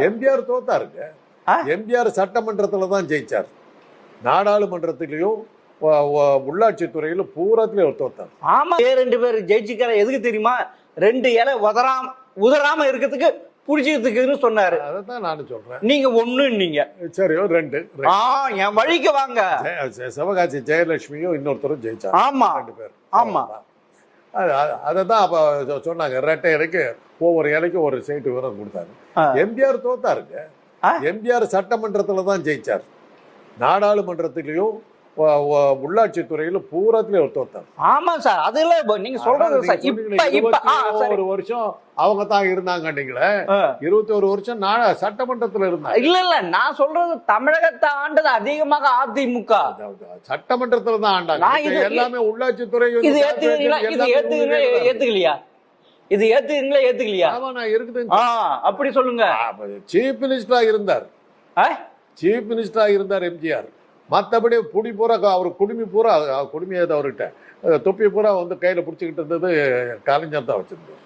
எம்ஜிஆர் தோத்தாருங்க. எம்ஜிஆர் சட்டமன்றத்துல தான் ஜெயிச்சார். நாடாளுமன்றத்திலையும் உள்ளாட்சி துறையில பூராத்திலே ஒரு தோத்தார். ஆமா, 2 பேர் ஜெயிச்சுக்கிற எதுக்கு தெரியுமா? 2 இலை உதராம இருக்கிறதுக்கு புடிச்சுக்கிறதுக்குன்னு சொன்னாரு. அதான் நானும் சொல்றேன். நீங்க ஒண்ணு நீங்க சரியோ 2 என் வழிக்கு வாங்க. சிவகாசி ஜெயலட்சுமியும் இன்னொருத்தரும் ஜெயிச்சாங்க. ஆமா 2 பேர். ஆமா, அததான் அப்ப சொன்னாங்க, ரெட்டை இலைக்கு ஒவ்வொரு இலைக்கும் ஒரு சீட்டு வீரம் கொடுத்தாங்க. எம்ஜிஆர் தோத்தாருங்க. எம்ஜிஆர் சட்டமன்றத்துல தான் ஜெயிச்சார். நாடாளுமன்றத்திலையும் உள்ளாட்சி துறையில பூராத்திலே ஒரு தோத்தார். ஆமா சார், அதுல நீங்க சொல்றது ஒரு வருஷம் அவங்க தான் இருந்தாங்க. நீங்களே 21 வருஷம் சட்டமன்றத்துல இருந்தாங்க. இல்ல நான் சொல்றது தமிழகத்தை ஆண்டது அதிகமாக அதிமுக சட்டமன்றத்துல தான் ஆண்டாங்க. எல்லாமே உள்ளாட்சி துறை. இது ஏத்துக்கலையா? இது ஏத்துக்கலையா? ஆமா, நான் இருக்குது. அப்படி சொல்லுங்க. சீஃப் மினிஸ்டரா இருந்தார். சீஃப் மினிஸ்டரா இருந்தார் எம்ஜிஆர். மற்றபடி புடி பூரா அவர் குடுமி பூரா குடுமி அவர்கிட்ட தொப்பி பூரா கையில பிடிச்சிக்கிட்டு இருந்தது கலைஞர் தான் வச்சிருந்தார்.